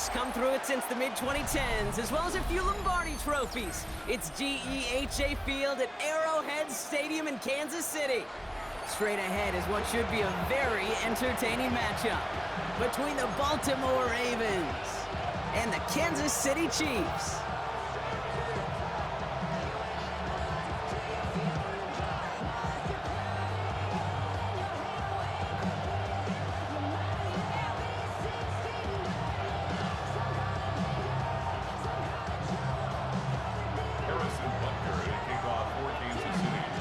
He's come through it since the mid-2010s, as well as a few Lombardi trophies. It's GEHA Field at Arrowhead Stadium in Kansas City. Straight ahead is what should be a very entertaining matchup between the Baltimore Ravens and the Kansas City Chiefs.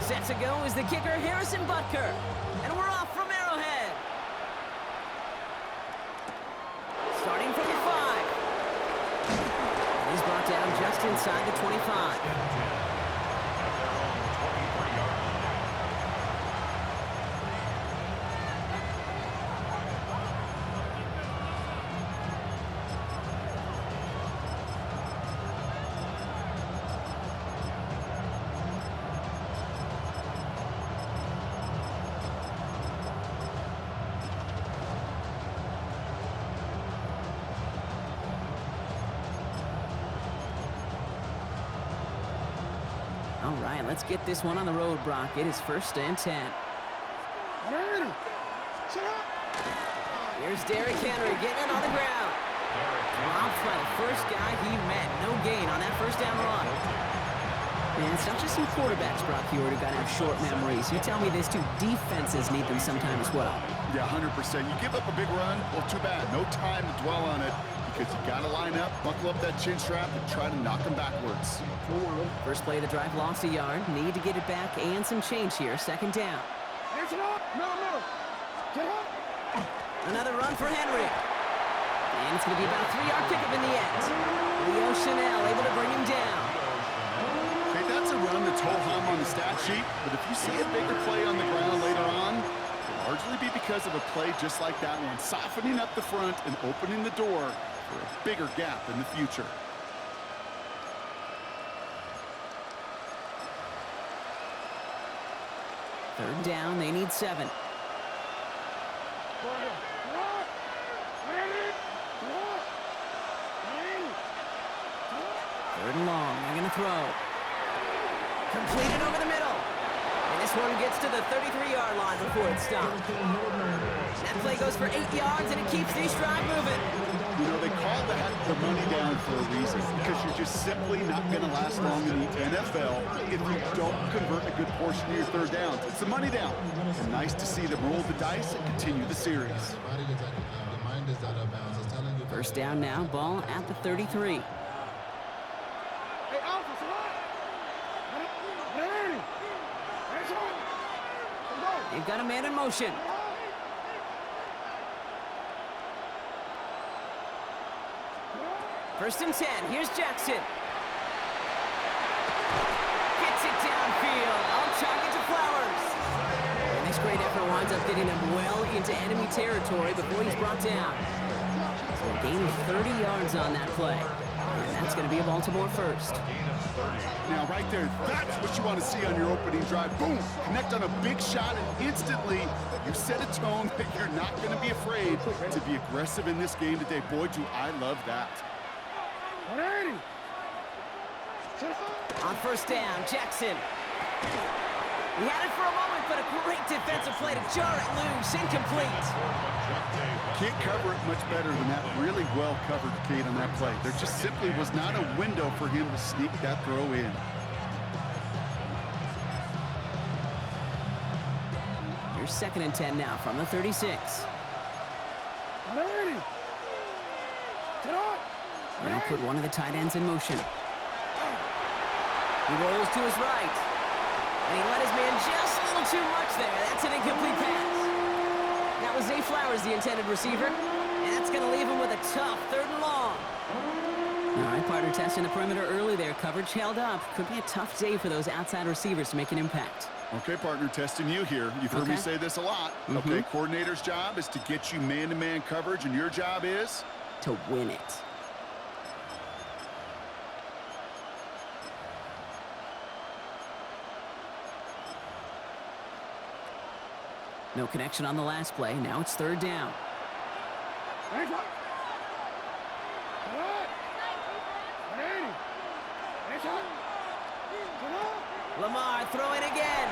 Set to go is the kicker, Harrison Butker. And we're off from Arrowhead. Starting from the 5. He's brought down just inside the 25. All right, let's get this one on the road, Brock. It is 1st and 10. Here's Derrick Henry getting it on the ground. Dropped by the first guy he met. No gain on that first down run. Man, it's not just some quarterbacks, Brock Hewitt, who got to have short memories. You tell me this too, defenses need them sometime as well. Yeah, 100%. You give up a big run, well, too bad. No time to dwell on it. Because you got to line up, buckle up that chin strap, and try to knock them backwards. First play of the drive lost a yard. Need to get it back and some change here. 2nd down. Another run for Henry. And it's going to be about a 3-yard pickup in the end. Leo Chanel able to bring him down. Okay, that's a run that's ho-hum on the stat sheet, but if you see a bigger play on the ground later on, it'll largely be because of a play just like that one, softening up the front and opening the door for a bigger gap in the future. Third down, they need 7. Third and long, they're going to throw. Completed over the middle. And this one gets to the 33-yard line before it's stopped. That play goes for 8 yards, and it keeps these drive moving. You know, they call that the money down for a reason, because you're just simply not going to last long in the NFL if you don't convert a good portion of your third downs. It's the money down. And nice to see them roll the dice and continue the series. First down now, ball at the 33. They've got a man in motion. First and 10. Here's Jackson. Gets it downfield. On target to Flowers. And this great effort winds up getting him well into enemy territory before he's brought down. So a gain of 30 yards on that play. And that's going to be a Baltimore first. Now, right there, that's what you want to see on your opening drive. Boom! Connect on a big shot, and instantly you set a tone that you're not going to be afraid to be aggressive in this game today. Boy, do I love that. On first down, Jackson. He had it for a moment, but a great defensive play to jar it loose. Incomplete. Can't cover it much better than that. Really well covered, Kate, on that play. There just simply was not a window for him to sneak that throw in. Here's 2nd and 10 now from the 36. They'll put one of the tight ends in motion. He rolls to his right. And he let his man just a little too much there. That's an incomplete pass. That was Zay Flowers, the intended receiver. And that's going to leave him with a tough 3rd and long. All right, partner testing the perimeter early there. Coverage held up. Could be a tough day for those outside receivers to make an impact. Okay, partner, testing you here. You've heard me say this a lot. Okay, coordinator's job is to get you man-to-man coverage, and your job is? To win it. No connection on the last play. Now it's 3rd down. He Lamar throwing again.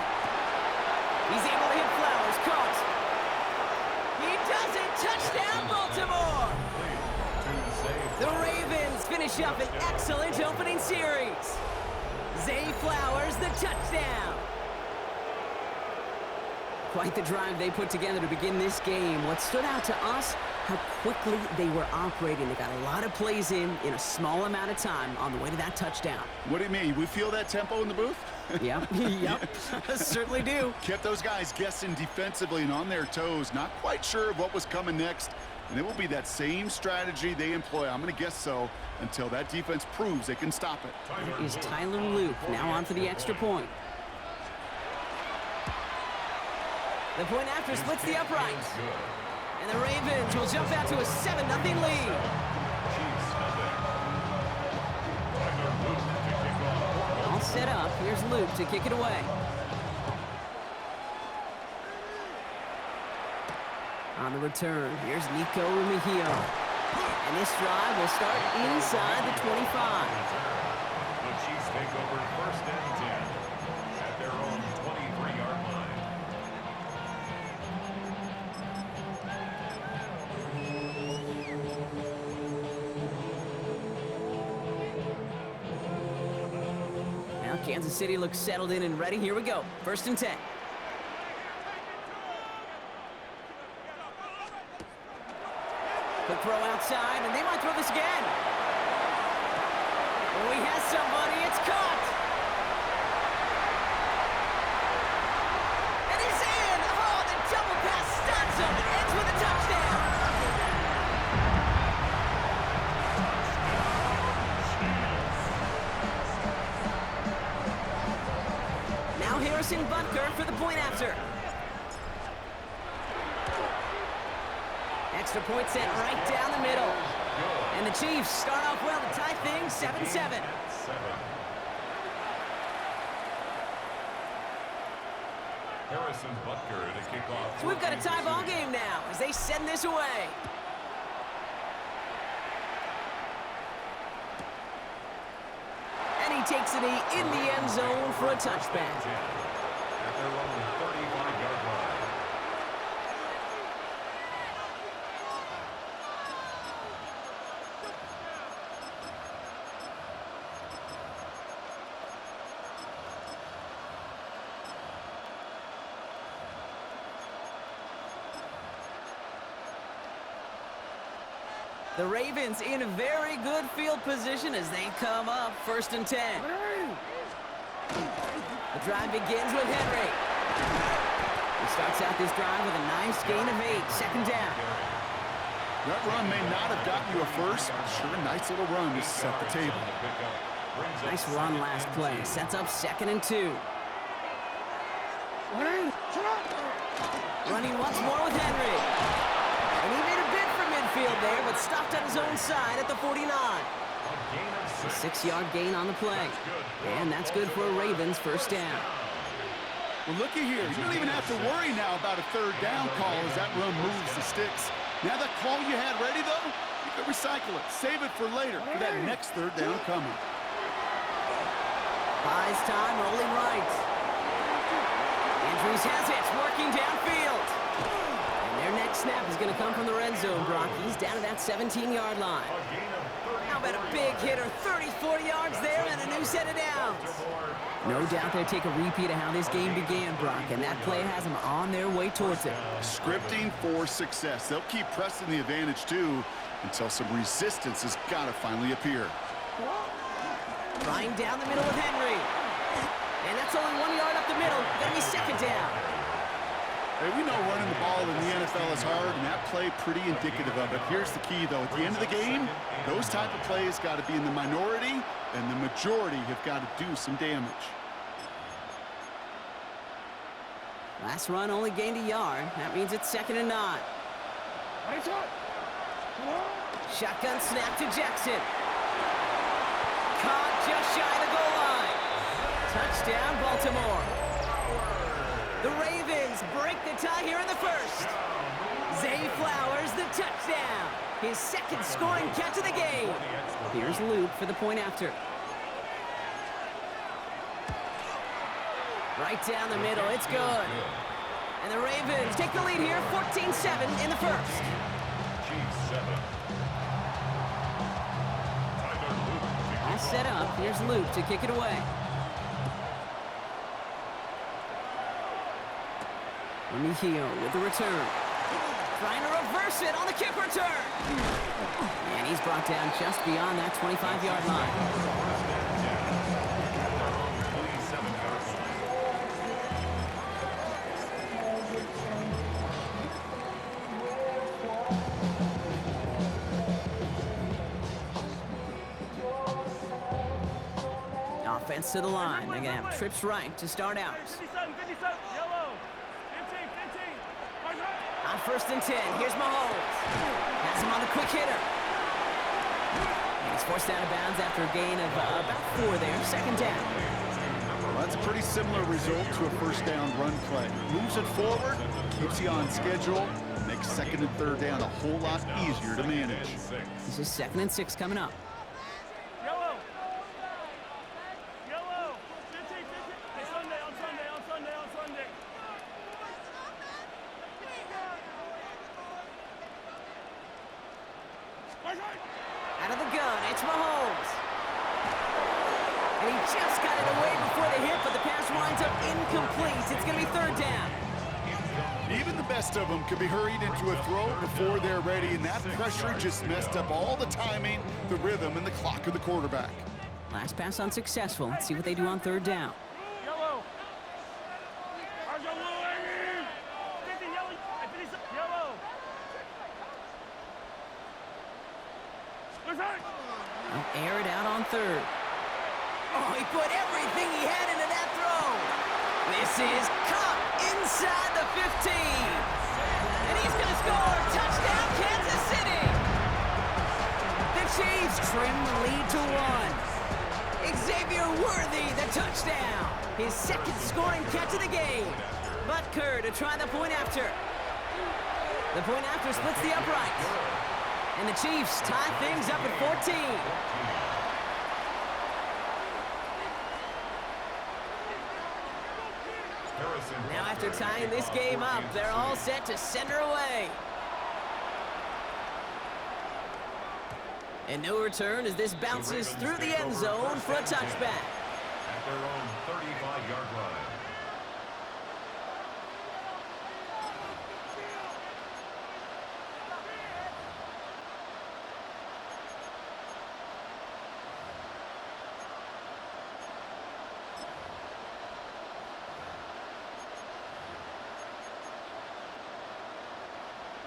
He's able to hit Flowers. Caught. He does it. Touchdown, Baltimore. The Ravens finish up an excellent opening series. Zay Flowers, the touchdown. Quite the drive they put together to begin this game. What stood out to us, how quickly they were operating. They got a lot of plays in a small amount of time on the way to that touchdown. What do you mean? We feel that tempo in the booth? Yep, certainly do. Kept those guys guessing defensively and on their toes, not quite sure of what was coming next. And it will be that same strategy they employ, I'm going to guess so, until that defense proves they can stop it. That is Tyler Luke, now on for the extra point. The point after splits the uprights. And the Ravens will jump out to a 7-0 lead. All set up. Here's Luke to kick it away. On the return, here's Nico Rumihio. And this drive will start inside the 25. The Chiefs take over first and 10 at their own 23-yard line. Now Kansas City looks settled in and ready. Here we go. First and 10. Quick throw outside, and they might throw this again. Oh, he has somebody. It's caught. And he's in. Oh, the double pass stuns him and ends with a touchdown. Now Harrison Butker for the point after. Extra point set right down the middle. And the Chiefs start off well to tie things 7-7. Harrison Butker to kick off. So we've got a tie ball game now as they send this away. And he takes it in the end zone for a touchback. At their own 35-yard line. The Ravens in a very good field position as they come up first and 10. The drive begins with Henry. He starts out this drive with a nice gain of 8, second down. That run may not have gotten you a first, but sure, a nice little run to set the table. Nice run last play. Sets up second and 2. Running once more with Henry. And he made a bid for midfield there, but stopped on his own side at the 49. A 6-yard gain on the play. And that's good for a Ravens first down. Well, looky here. You don't even have to worry now about a third down call as that run moves the sticks. Now that call you had ready, though, you can recycle it. Save it for later for that next third down coming. Buys time, rolling right. Andrews has it, working downfield. And their next snap is going to come from the red zone, Brock. He's down to that 17-yard line. How about a big hitter, 34 yards there and a new set of downs. No doubt they'll take a repeat of how this game began, Brock, and that play has them on their way towards it. Scripting for success. They'll keep pressing the advantage, too, until some resistance has got to finally appear. Trying down the middle with Henry. And that's only 1 yard up the middle. Gonna be second down. Hey, we know running the ball in the NFL is hard, and that play pretty indicative of it. Here's the key, though. At the end of the game, those type of plays got to be in the minority, and the majority have got to do some damage. Last run only gained a yard. That means it's second and 9. Shotgun snap to Jackson. Caught just shy of the goal line. Touchdown, Baltimore. The Ravens break the tie here in the first. Zay Flowers, the touchdown. His second scoring catch of the game. Here's Luke for the point after. Right down the middle. It's good. And the Ravens take the lead here, 14-7 in the first. Chiefs 7. All set up. Here's Luke to kick it away. Remigio with the return. Trying to reverse it on the kick return. And he's brought down just beyond that 25-yard line. Offense to the line. They're going to have trips right to start out. On 1st and 10, here's Mahomes. Has him on the quick hitter. And he's forced out of bounds after a gain of about 4 there. 2nd down. Well, that's a pretty similar result to a first down run play. Moves it forward, keeps you on schedule, makes 2nd and 3rd down a whole lot easier to manage. This is 2nd and 6 coming up. Out of the gun, it's Mahomes. And he just got it away before the hit, but the pass winds up incomplete. It's going to be 3rd down. Even the best of them could be hurried into a throw before they're ready, and that pressure just messed up all the timing, the rhythm, and the clock of the quarterback. Last pass unsuccessful. Let's see what they do on 3rd down. They'll air it out on 3rd. Oh, he put everything he had into that throw. This is Cup inside the 15. And he's going to score. Touchdown, Kansas City. The Chiefs trim the lead to 1. Xavier Worthy, the touchdown. His 2nd scoring catch of the game. Butker to try the point after. The point after splits the upright. And the Chiefs tie things up at 14. Now after tying this game up, they're all set to send her away. And no return as this bounces through the end zone for a touchback. At their own 35-yard line.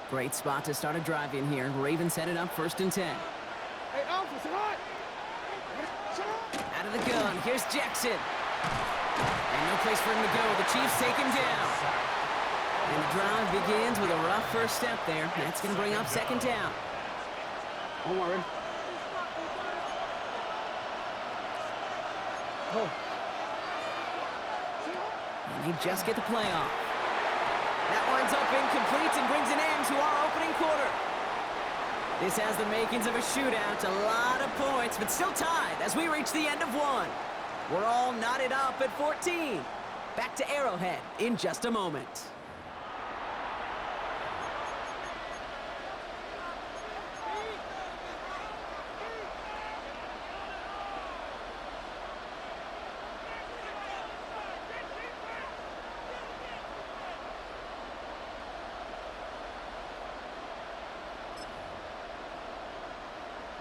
Great spot to start a drive in here. Ravens headed up 1st and 10. Hey, officer, Out of the gun, here's Jackson. And no place for him to go. The Chiefs take him down. And the drive begins with a rough first step there. That's going to bring up 2nd down. Don't worry. Oh. And they just get the play off. That winds up incomplete and brings an end to our opening quarter. This has the makings of a shootout, a lot of points, but still tied as we reach the end of 1. We're all knotted up at 14. Back to Arrowhead in just a moment.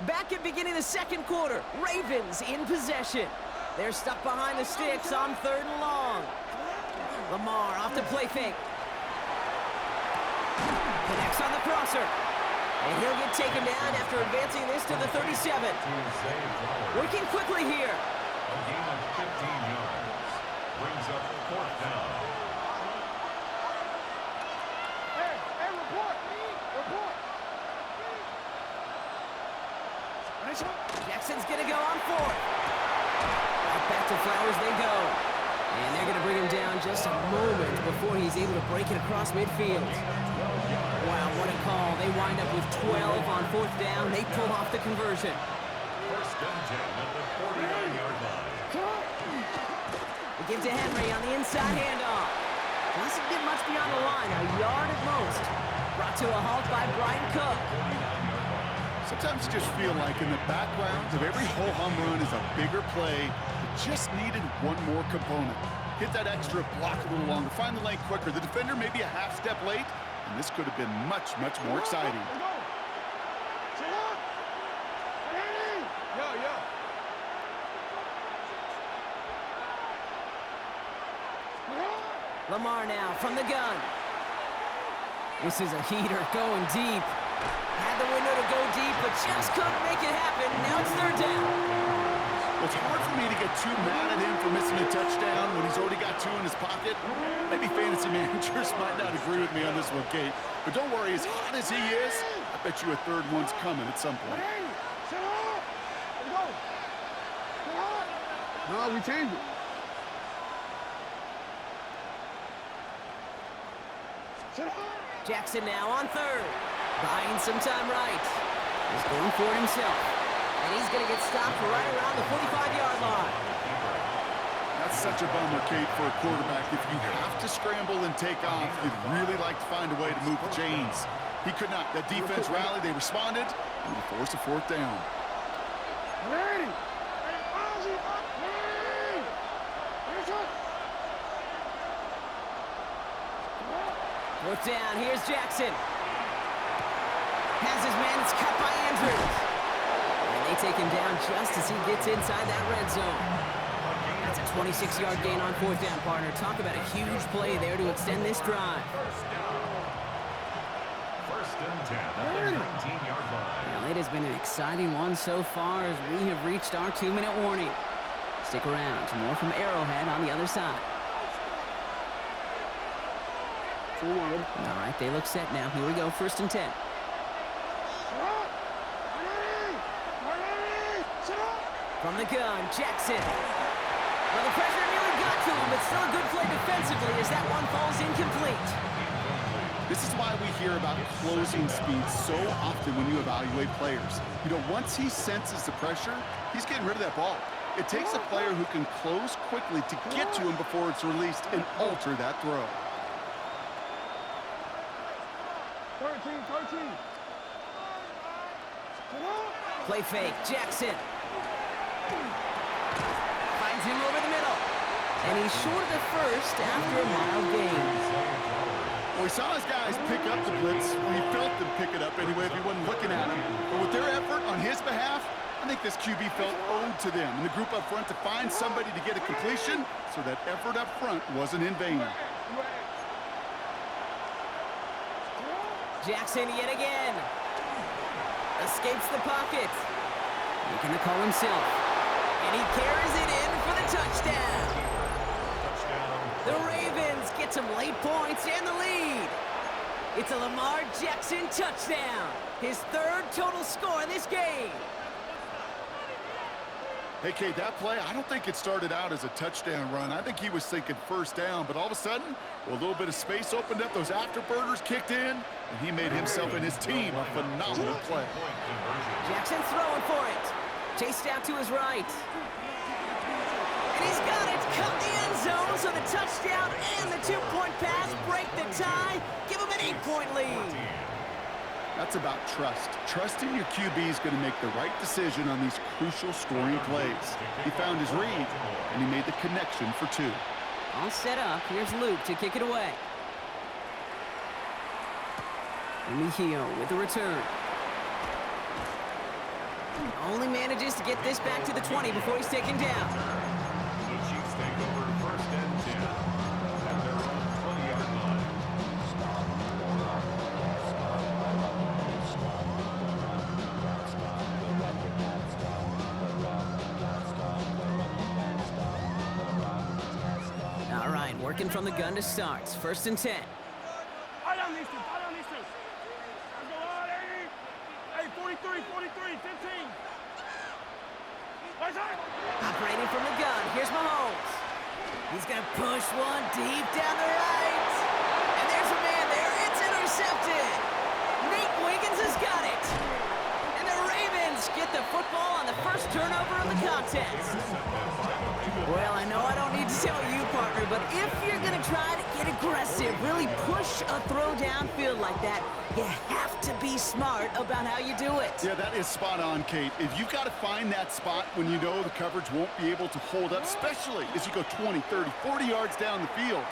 Back at beginning of the 2nd quarter, Ravens in possession. They're stuck behind the sticks on 3rd and long. Lamar off the play fake. Connects on the crosser. And he'll get taken down after advancing this to the 37. Working quickly here. A gain of 15 yards. Brings up 4th down. Hey, report. Jackson's going to go on 4th. Back to Flowers they go. And they're going to bring him down just a moment before he's able to break it across midfield. Wow, what a call. They wind up with 12 on 4th down. They pull off the conversion. 1st and 10 at the 49-yard line. They give to Henry on the inside handoff. Doesn't get much beyond the line, a yard at most. Brought to a halt by Brian Cook. Sometimes you just feel like in the background of every ho-hum run is a bigger play that just needed one more component. Hit that extra block a little longer, find the lane quicker. The defender may be a half step late, and this could have been much, much more exciting. Lamar now from the gun. This is a heater going deep. Had the window to go deep, but just couldn't make it happen. Now it's third down. Well, it's hard for me to get too mad at him for missing a touchdown when he's already got two in his pocket. Maybe fantasy managers might not agree with me on this one, Kate. But don't worry, as hot as he is, I bet you a third one's coming at some point. No, we changed it. Jackson now on third. Buying some time right. He's going for it himself. And he's going to get stopped right around the 45-yard line. That's such a bummer, Kate, for a quarterback. If you have to scramble and take off, you'd really like to find a way to move the chains. He could not. That defense rallied. They responded, and they forced a fourth down. Fourth down, here's Jackson. Has his man, it's cut by Andrews. And they take him down just as he gets inside that red zone. That's a 26-yard gain on fourth down, partner. Talk about a huge play there to extend this drive. First and 10 at the 19-yard line. Well, it has been an exciting one so far as we have reached our 2-minute warning. Stick around, more from Arrowhead on the other side. All right, they look set now. Here we go, first and 10. From the gun, Jackson. Well, the pressure nearly got to him, but still a good play defensively as that one falls incomplete. This is why we hear about closing speed so often when you evaluate players. You know, once he senses the pressure, he's getting rid of that ball. It takes a player who can close quickly to get to him before it's released and alter that throw. 13. Play fake, Jackson. Finds him over the middle. And he's short of the first after a mild gain. Well, he saw his guys pick up the blitz. Well, he felt them pick it up anyway if he wasn't looking at him. But with their effort on his behalf, I think this QB felt owed to them and the group up front to find somebody to get a completion so that effort up front wasn't in vain. Jackson yet again. Escapes the pocket. Making the call himself. And he carries it in for the touchdown. The Ravens get some late points and the lead. It's a Lamar Jackson touchdown. His third total score in this game. Hey, Kate, that play, I don't think it started out as a touchdown run. I think he was thinking first down, but all of a sudden, a little bit of space opened up, those afterburners kicked in, and he made himself and his team a phenomenal play. Jackson throwing for it. Chased out to his right. And he's got it. Cut the end zone, so the touchdown and the two-point pass break the tie. Give him an 8-point lead. That's about trust. Trusting your QB is going to make the right decision on these crucial scoring plays. He found his read, and he made the connection for two. All set up. Here's Luke to kick it away. Mejio with the return. Only manages to get this back to the 20 before he's taken down. The Chiefs take over first and 10 at their own 20-yard line. All right, working from the gun to start. First and 10. Operating from the gun, here's Mahomes. He's going to push one deep down the right. And there's a man there, it's intercepted. Nate Wiggins has got it. And the Ravens get the football on the first turnover of of the contest. Well, I know I don't need to tell you, partner, but if you're going to try to get aggressive, really push a throw downfield like that, you have to be smart about how you do it. Yeah, that is spot on, Kate. If you've got to find that spot when you know the coverage won't be able to hold up, especially as you go 20, 30, 40 yards down the field.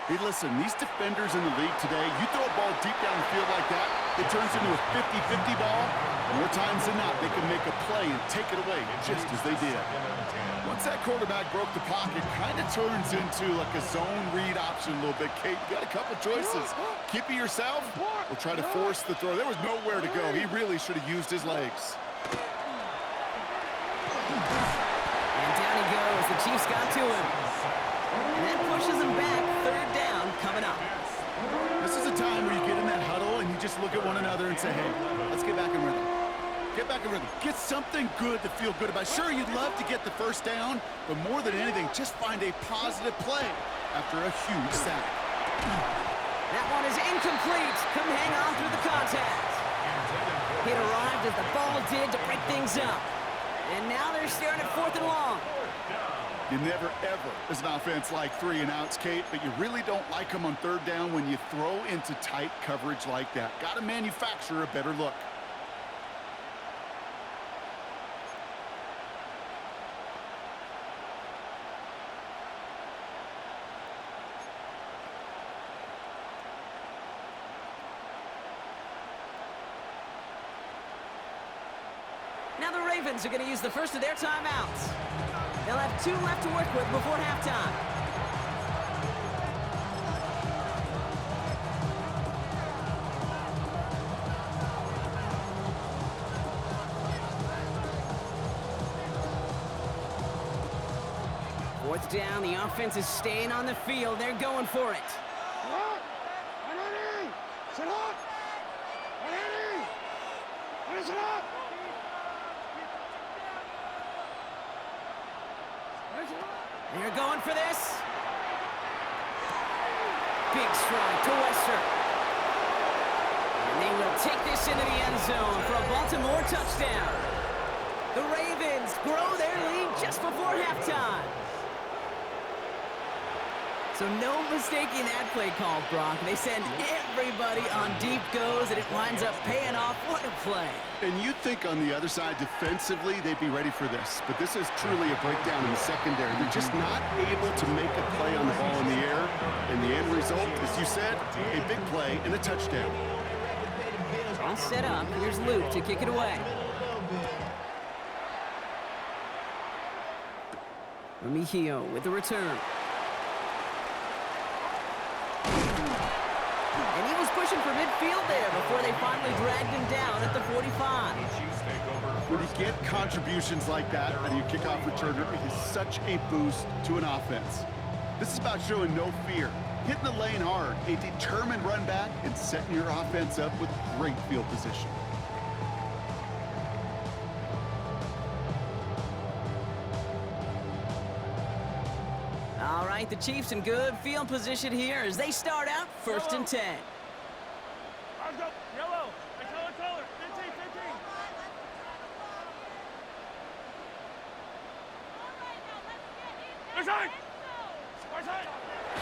Hey, listen, these defenders in the league today, you throw a ball deep down the field like that, it turns into a 50-50 ball. More times than not, they can make a play and take it away just as they did. Once that quarterback broke the pocket, kind of turns into like a zone read option a little bit. Kate, you got a couple choices. Keep it yourself or try to force the throw. There was nowhere to go. He really should have used his legs. And down he goes. The Chiefs got to him. And that pushes him back. Third down coming up. This is a time where you get in that huddle and you just look at one another and say, hey, let's get back in rhythm. Get back in rhythm. Get something good to feel good about. Sure, you'd love to get the first down, but more than anything, just find a positive play after a huge sack. That one is incomplete. Couldn't hang on through the contact. It arrived as the ball did to break things up. And now they're staring at 4th and long. You never, ever, as an offense, like 3 and outs, Kate, but you really don't like them on 3rd down when you throw into tight coverage like that. Got to manufacture a better look. Now the Ravens are going to use the first of their timeouts. They'll have 2 left to work with before halftime. Fourth down, the offense is staying on the field. They're going for it. They're going for this. Big strike to Wester. And they will take this into the end zone for a Baltimore touchdown. The Ravens grow their lead just before halftime. So no mistaking that play call, Brock. They send everybody on deep goes, and it winds up paying off. What a play. And you'd think on the other side, defensively, they'd be ready for this. But this is truly a breakdown in the secondary. They're just not able to make a play on the ball in the air. And the end result, as you said, a big play and a touchdown. All set up. Here's Luke to kick it away. Remigio with the return. And he was pushing for midfield there before they finally dragged him down at the 45. When you get contributions like that out of your kickoff returner, it is such a boost to an offense. This is about showing no fear, hitting the lane hard, a determined run back, and setting your offense up with great field position. All right, the Chiefs in good field position here as they start out 1st and 10. Let's go. Yellow. Color. 15.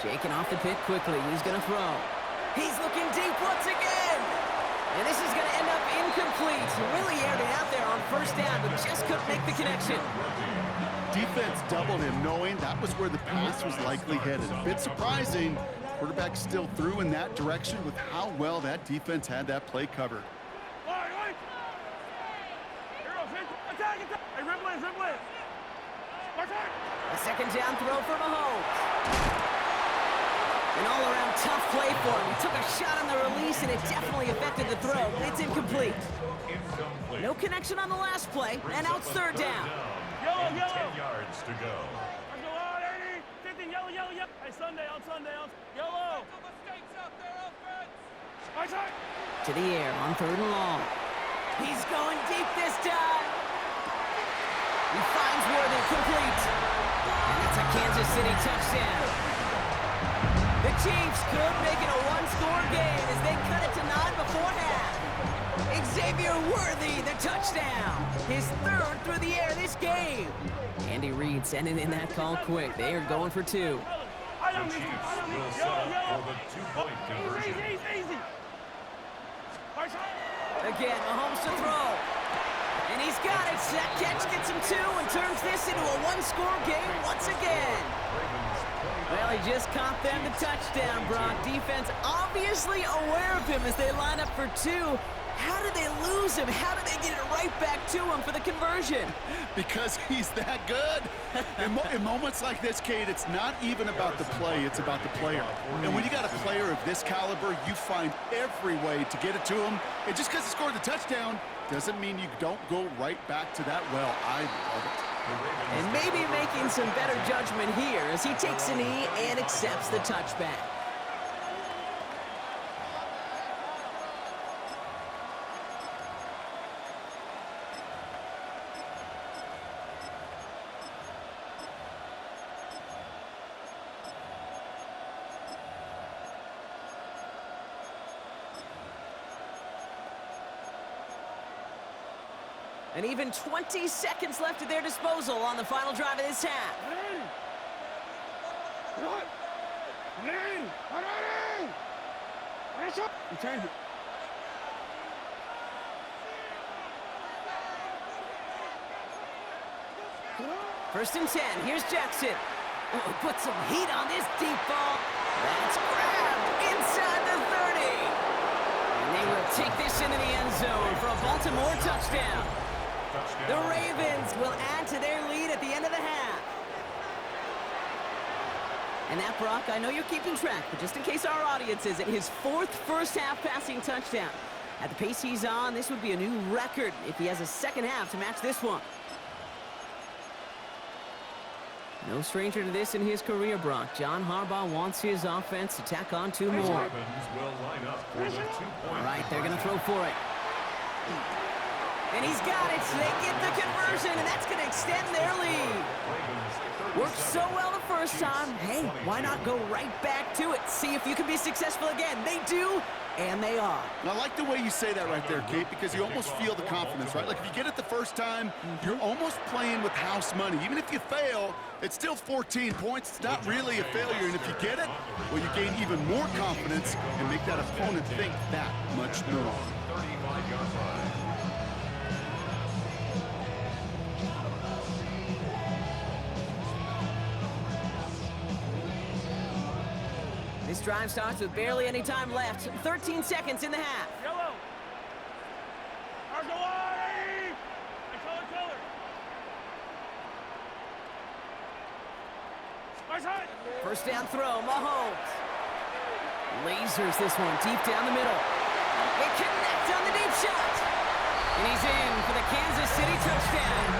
Shaking off the pit quickly. He's going to throw. He's looking deep once again. And this is going to end up incomplete. Really aired it out there on 1st down, but just couldn't make the connection. Defense doubled him, knowing that was where the pass was likely headed. A bit surprising. Quarterback still threw in that direction with how well that defense had that play covered. A 2nd down throw for Mahomes. An all-around tough play for him. He took a shot on the release, and it definitely affected the throw. It's incomplete. No connection on the last play, and now it's 3rd down. Yellow. 10 yards to go. Let's go on, 80. 15, yellow. Hey, Sunday, yellow. To the air on 3rd and long. He's going deep this time. He finds Worthy, complete. And it's a Kansas City touchdown. The Chiefs could make it a 1-score game as they cut it to 9 before half. Xavier Worthy, the touchdown. His 3rd through the air this game. Andy Reid sending in that call quick. They are going for 2. The Chiefs will set up for the two-point conversion. Easy. Again, Mahomes to throw. And he's got it. That catch gets him 2 and turns this into a one-score game once again. Well, he just caught them the touchdown, Brock. Defense obviously aware of him as they line up for 2. How did they lose him? How did they get it right back to him for the conversion? Because he's that good. In moments like this, Kate, it's not even about the play, it's about the player. And when you got a player of this caliber, you find every way to get it to him. And just because he scored the touchdown doesn't mean you don't go right back to that well. I love it. And maybe making some better judgment here as he takes a knee and accepts the touchback. And even 20 seconds left at their disposal on the final drive of this half. Return. First and 10. Here's Jackson. Oh, put some heat on this deep ball. That's grabbed inside the 30. And they will take this into the end zone for a Baltimore touchdown. The Ravens will add to their lead at the end of the half. And that, Brock, I know you're keeping track, but just in case our audience isn't, his 4th first-half passing touchdown. At the pace he's on, this would be a new record if he has a second half to match this one. No stranger to this in his career, Brock. John Harbaugh wants his offense to tack on 2 more. All right, they're going to throw for it. And he's got it, so they get the conversion, and that's going to extend their lead. Worked so well the first time. Hey, why not go right back to it? See if you can be successful again. They do, and they are. And I like the way you say that right there, Kate, because you almost feel the confidence, right? Like if you get it the first time, you're almost playing with house money. Even if you fail, it's still 14 points. It's not really a failure. And if you get it, well, you gain even more confidence and make that opponent think that much more. 35-yard line. This drive starts with barely any time left. 13 seconds in the half. Yellow. Argawari. Color. First down throw, Mahomes. Lasers this one deep down the middle. They connect on the deep shot. And he's in for the Kansas City touchdown.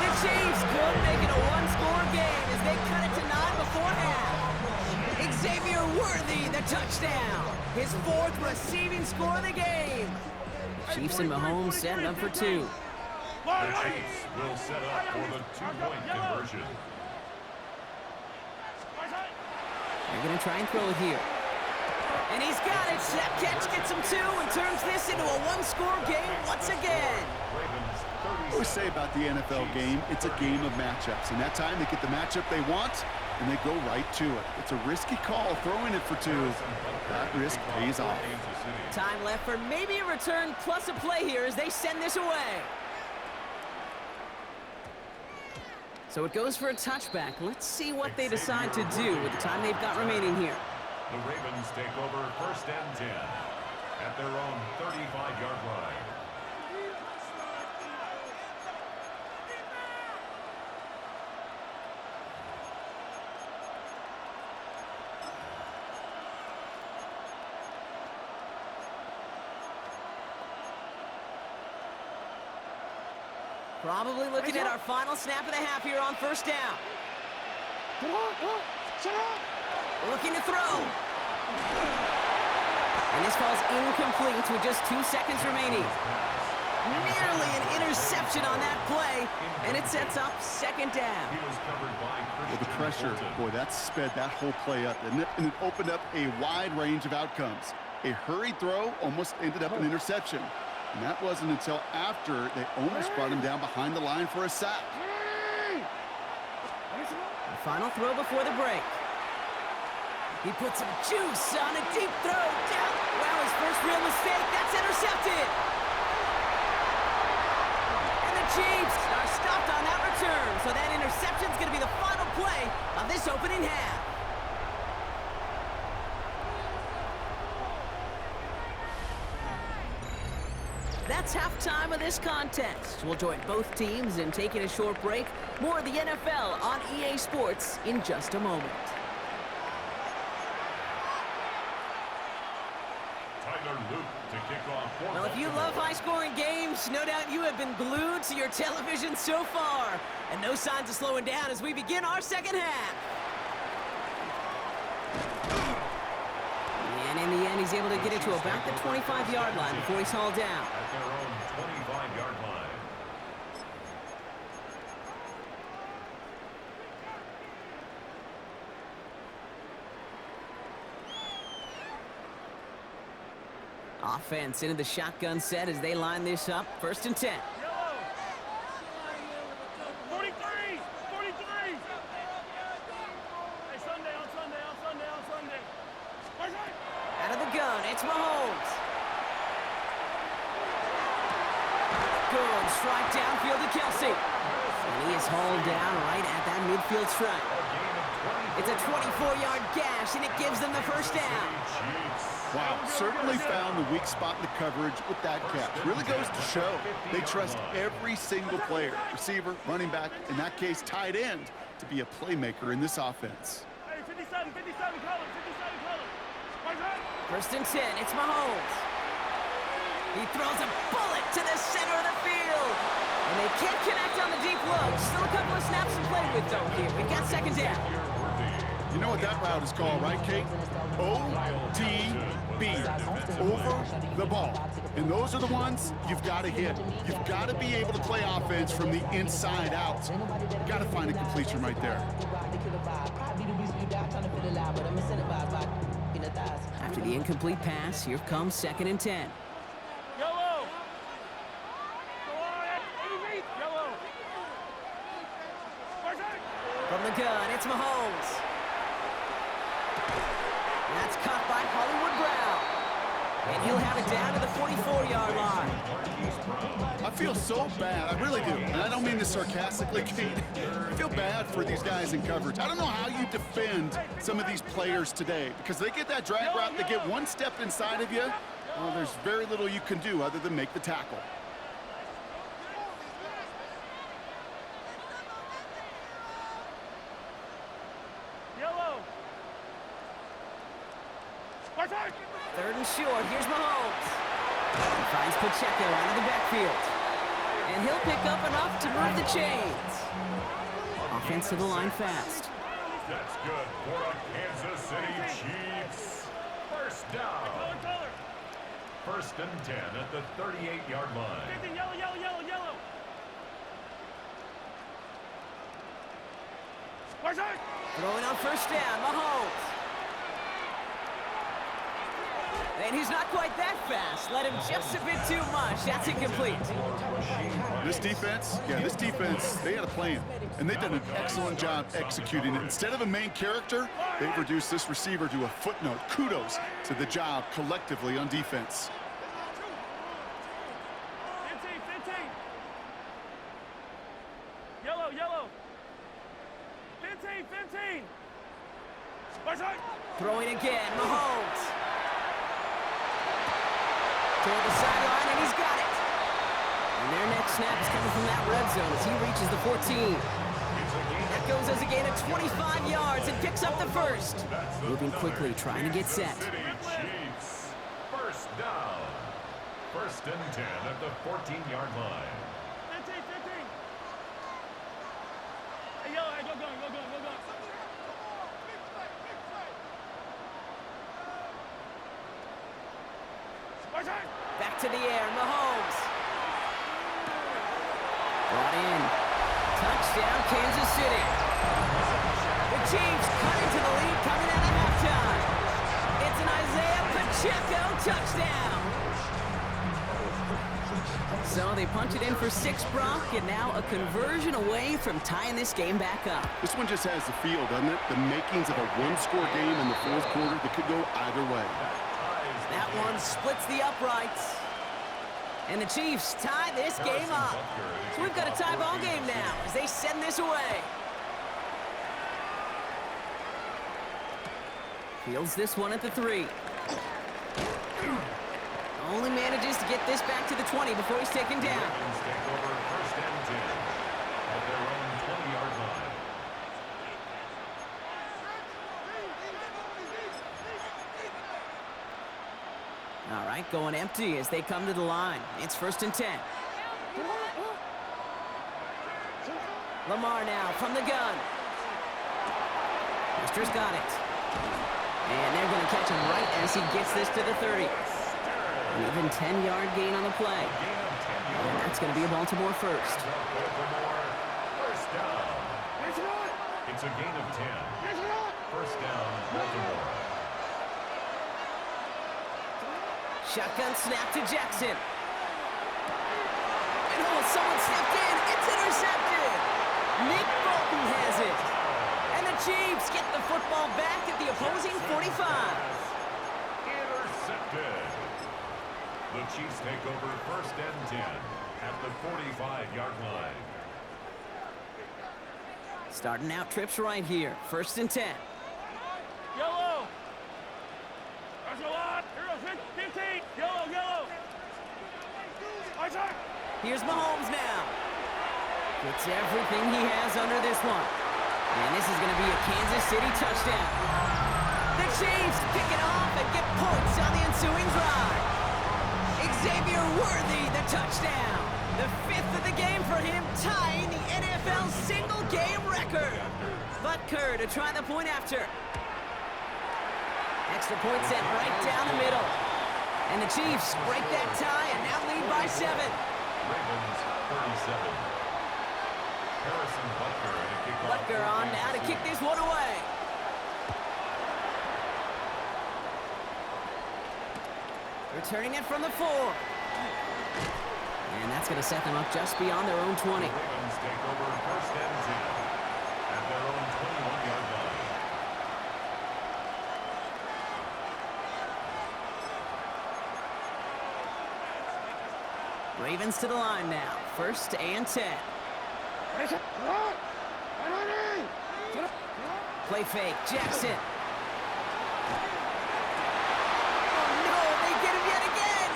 The Chiefs could make it a one-score game as they cut it to 9 before half. Xavier Worthy, the touchdown. His 4th receiving score of the game. Chiefs and Mahomes setting up for 2. The Chiefs will set up for the two-point conversion. They're going to try and throw it here. And he's got it. That catch gets him 2 and turns this into a one-score game once again. I always say about the NFL game, it's a game of matchups. And that time, they get the matchup they want, and they go right to it. It's a risky call, throwing it for 2. That risk pays off. Time left for maybe a return plus a play here as they send this away. So it goes for a touchback. Let's see what they decide to do with the time they've got remaining here. The Ravens take over first and 10 at their own 35-yard line. Probably looking at our final snap of the half here on first down. Looking to throw. And this falls incomplete with just 2 seconds remaining. Nearly an interception on that play, and it sets up second down. Well, the pressure, boy, that sped that whole play up, didn't it? And it opened up a wide range of outcomes. A hurried throw almost ended up an interception. And that wasn't until after they almost brought him down behind the line for a sack. The final throw before the break. He put some juice on a deep throw down. Wow, his first real mistake. That's intercepted. And the Chiefs are stopped on that return. So that interception is going to be the final play of this opening half. That's halftime of this contest. We'll join both teams in taking a short break. More of the NFL on EA Sports in just a moment. Well, if you love high-scoring games, no doubt you have been glued to your television so far. And no signs of slowing down as we begin our second half. And in the end, he's able to get it to about the 25-yard line before he's hauled down. At their own 25-yard line. Offense into the shotgun set as they line this up. 1st and 10. 43! 43! Hey, Sunday, on Sunday. Out of the gun, it's Mahomes. Good strike downfield to Kelsey. And he is hauled down right at that midfield stripe. It's a 24-yard gash, and it gives them the first down. Wow, certainly found the weak spot in the coverage with that catch. Really goes to show they trust every single player, receiver, running back, in that case, tight end, to be a playmaker in this offense. Hey, 57, color. 1st and 10, it's Mahomes. He throws a bullet to the center of the field. And they can't connect on the deep look. Still a couple of snaps to play with, though, here. We've got 2nd down. You know what that route is called, right, Kate? OTB, over the ball. And those are the ones you've got to hit. You've got to be able to play offense from the inside out. You've got to find a completion right there. After the incomplete pass, here comes 2nd and 10. Yellow! Yellow! From the gun, it's Mahomes. That's caught by Hollywood Brown. And he'll have it down to the 44-yard line. I feel so bad. I really do. And I don't mean this sarcastically, Kate. I feel bad for these guys in coverage. I don't know how you defend some of these players today because they get that drag route, they get one step inside of you. Well, there's very little you can do other than make the tackle. Yellow! 3rd and short, here's Mahomes. He finds Pacheco out of the backfield. And he'll pick up enough to move the chains. Offense to the line fast. That's good for the Kansas City Chiefs. 1st down. 1st and 10 at the 38-yard line. 50, yellow! Throwing on 1st down, Mahomes. And he's not quite that fast. Let him just a bit too much. That's incomplete. This defense, they had a plan. And they've done an excellent job executing it. Instead of a main character, they've reduced this receiver to a footnote. Kudos to the job collectively on defense. 15. Yellow! 15! Throwing again, Mahomes. Toward the sideline, and he's got it. And their next snap is coming from that red zone as he reaches the 14. That goes as a gain of 25 yards and picks up the 1st. Moving quickly, trying to get set. Chiefs. 1st down. 1st and 10 at the 14-yard line. 15. Hey, yellow, go gun. Back to the air, Mahomes. Brought in. Touchdown, Kansas City. The Chiefs cut into the lead coming out of halftime. It's an Isaiah Pacheco touchdown. So they punch it in for 6, Brock, and now a conversion away from tying this game back up. This one just has the feel, doesn't it? The makings of a one-score game in the fourth quarter that could go either way. That one splits the uprights. And the Chiefs tie this game up. So we've got a tie ball game now as they send this away. Fields this one at the 3. Only manages to get this back to the 20 before he's taken down. Take over first and 10 at their own 20-yard line. All right, going empty as they come to the line. It's first and 10. Lamar now from the gun. Mister's got it. And they're going to catch him right as he gets this to the 30. An even 10-yard gain on the play. And that's going to be a Baltimore first. First down. It's a gain of 10. First down, Baltimore. Shotgun snap to Jackson. And someone stepped in. It's intercepted. Nick Bolton has it. And the Chiefs get the football back at the opposing 45. Intercepted. The Chiefs take over first and 10 at the 45-yard line. Starting out trips right here. First and 10. Yellow. That's a lot. Here, 15. Yellow, yellow. Attack. Here's Mahomes now. Gets everything he has under this one. And this is going to be a Kansas City touchdown. The Chiefs pick it off and get points on the ensuing drive. Xavier Worthy, the touchdown. The 5th of the game for him, tying the NFL single-game record. Butker to try the point after. Extra point set right down the middle. And the Chiefs break that tie and now lead by 7. Ravens 37. Harrison Butker and a kickoff. Butker on now to kick this one away. Returning it from the 4. And that's going to set them up just beyond their own 20. The Ravens take over first and 10 at their own 21-yard line. Ravens to the line now. First and 10. Play fake. Jackson. Oh, no. They get him yet again.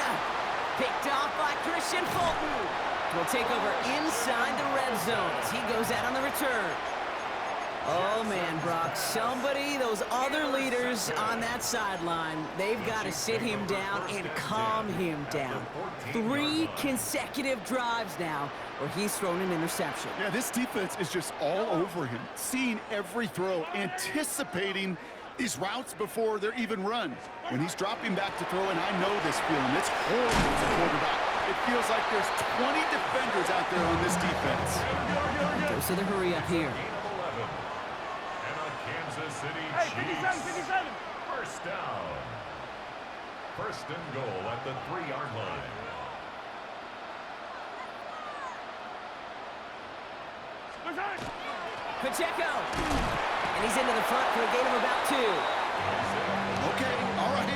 Picked off by Christian Fulton. Will take over inside the red zone as he goes out on the return. Oh, man, Brock. Somebody, those other leaders on that sideline, they've got to sit him down and calm him down. 3 consecutive drives now where he's thrown an interception. Yeah, this defense is just all over him, seeing every throw, anticipating these routes before they're even run. When he's dropping back to throw, and I know this feeling, it's horrible as a quarterback. It feels like there's 20 defenders out there on this defense. Goes to the hurry up here. And a Kansas City Hey, 57, Chiefs. 57. First down. First and goal at the 3-yard line. Pacheco. And he's into the front for a gain of about 2. Okay, all right.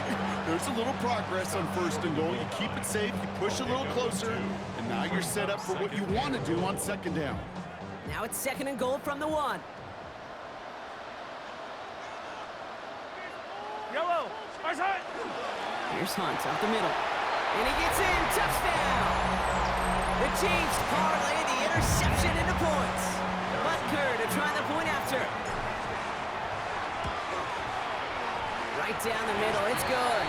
There's a little progress on first and goal. You keep it safe, you push a little closer, and now you're set up for what you want to do on second down. Now it's second and goal from the 1. Yellow. Attack. Here's Hunt up the middle. And he gets in. Touchdown. The Chiefs parlay the interception into points. Butker to try the point after. Right down the middle. It's good.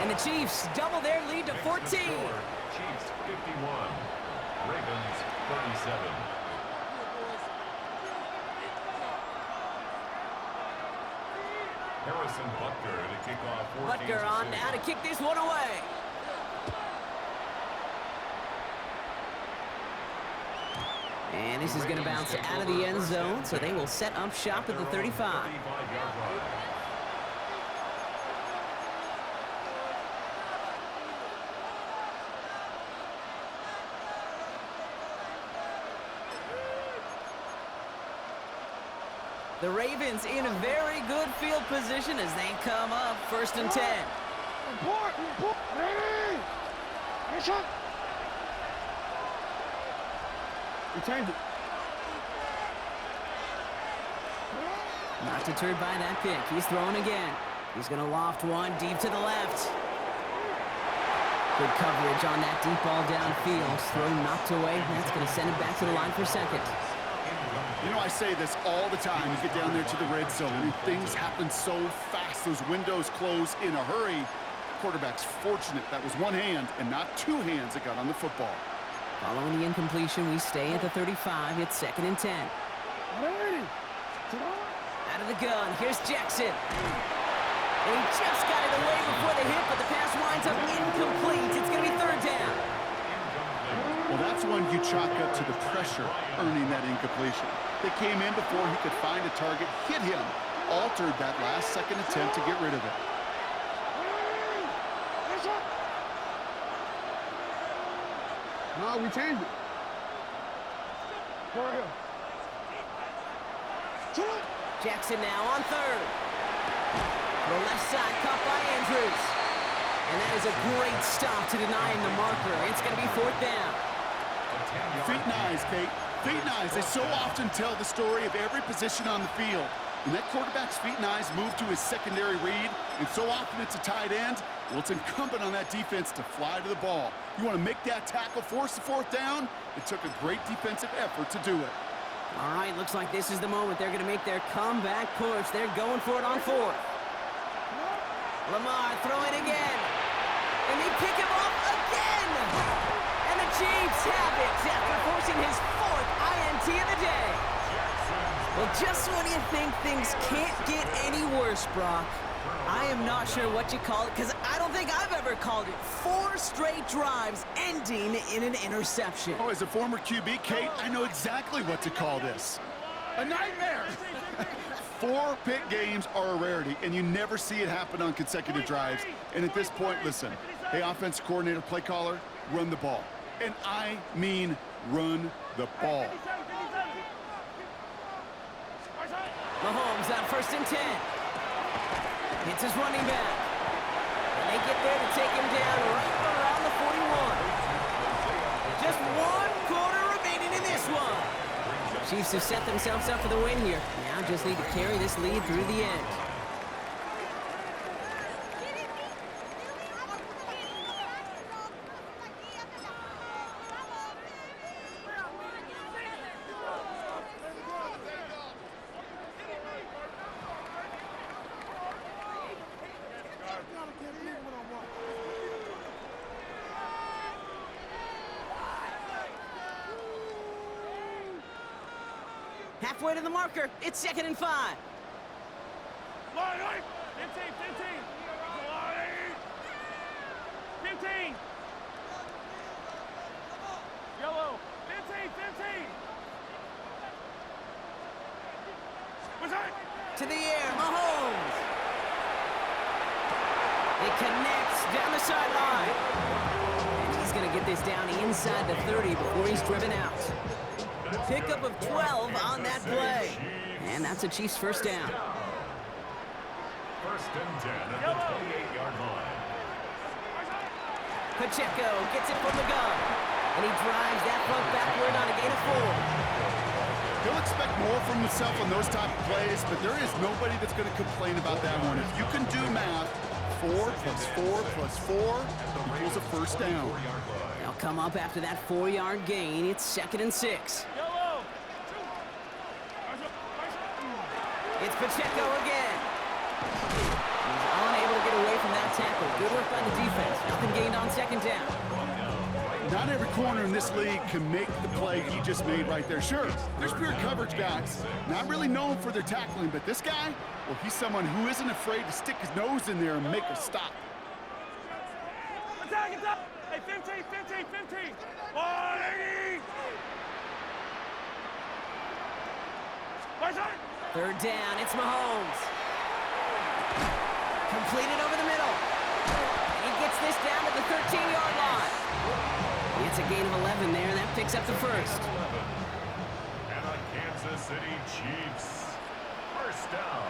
And the Chiefs double their lead to 14. Chiefs 51. Ravens 37. Harrison Butker to kick off for Butker Kansas on City. now to kick this one away. And this is going to bounce out of the end zone, so they will set up shop at the 35. 35-yard line. The Ravens in a very good field position as they come up 1st and 10. Ready? Shot. We changed it. Not deterred by that pick. He's throwing again. He's going to loft one deep to the left. Good coverage on that deep ball downfield. Throw knocked away. That's going to send him back to the line for second. You know, I say this all the time. You get down there to the red zone, and things happen so fast. Those windows close in a hurry. Quarterback's fortunate that was one hand and not two hands that got on the football. Following the incompletion, we stay at the 35. It's 2nd and 10. Out of the gun. Here's Jackson. And he just got it away before the hit, but the pass winds up incomplete. It's going to be 3rd down. Well, that's one you chalk up to the pressure earning that incompletion. They came in before he could find a target, hit him, altered that last-second attempt to get rid of it. No, we changed it. Go ahead. Jackson now on 3rd. The left side caught by Andrews. And that is a great stop to deny him the marker. It's going to be 4th down. Feet and eyes, Kate. Feet and eyes. They so often tell the story of every position on the field. When that quarterback's feet and eyes move to his secondary read, and so often it's a tight end, well, it's incumbent on that defense to fly to the ball. You want to make that tackle, force the 4th down? It took a great defensive effort to do it. All right, looks like this is the moment they're going to make their comeback push. They're going for it on 4th. Lamar throwing again. And they pick him off again. And the Chiefs have it after forcing his 4th INT of the day. Well, just when you think things can't get any worse, Brock, I am not sure what you call it, because I don't think I've ever called it 4 straight drives ending in an interception. Oh, as a former QB, Kate, I know exactly what to call this. A nightmare! 4 pick games are a rarity, and you never see it happen on consecutive drives. And at this point, listen, hey, offensive coordinator, play caller, run the ball. And I mean run the ball. Mahomes on 1st and 10. It's his running back. And they get there to take him down right around the 41. Just 1 quarter remaining in this one. Chiefs have set themselves up for the win here. Now just need to carry this lead through the end. Halfway to the marker. It's 2nd and 5. Line, 15, 15. Yellow. 15. To the air, Mahomes. It connects down the sideline. And he's going to get this down inside the 30 before he's driven out. Pickup of 12 on that play. And that's a Chiefs 1st down. 1st and 10 at the 28-yard line. Pacheco gets it from the gun. And he drives that front backward on a gain of 4. He'll expect more from himself on those type of plays, but there is nobody that's going to complain about that one. If you can do math, 4 plus 4 plus 4 equals a 1st down. They'll come up after that 4-yard gain. It's 2nd and 6. It's Pacheco again. He's unable to get away from that tackle. Good work by the defense. Nothing gained on 2nd down. Not every corner in this league can make the play he just made right there. Sure, there's pure coverage guys, not really known for their tackling, but this guy, well, he's someone who isn't afraid to stick his nose in there and make a stop. Attack! Hey, 15. 180! 3rd down, it's Mahomes. Completed over the middle. And he gets this down to the 13-yard line. It's a gain of 11 there. That picks up the 1st. And the Kansas City Chiefs. First down.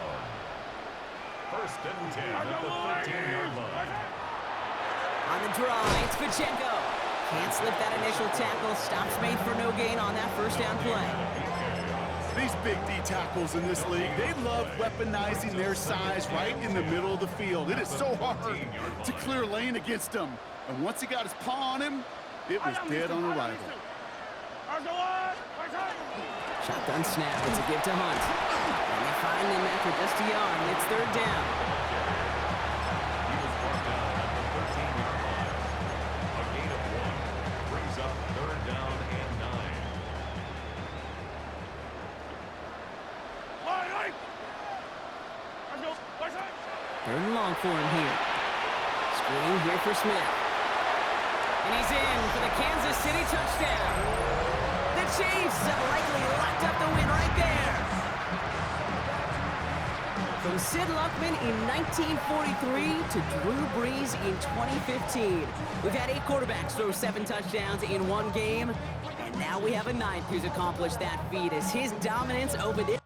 First and 10 at the 13-yard line. On the draw, it's Pacheco. Can't slip that initial tackle. Stops made for no gain on that first down play. These big D tackles in this league, they love weaponizing their size right in the middle of the field. It is so hard to clear lane against them. And once he got his paw on him, it was dead on arrival. Shotgun snap. It's a give to Hunt. And they find him after just a yard, and it's third down. He was brought down at the 13-yard line. A gain of 1 brings up third down and 9. Third and long for him here. Screen here for Smith. And he's in for the Kansas City touchdown. The Chiefs have likely locked up the win right there. From Sid Luckman in 1943 to Drew Brees in 2015. We've had 8 quarterbacks throw 7 touchdowns in one game. And now we have a 9th who's accomplished that feat as his dominance over this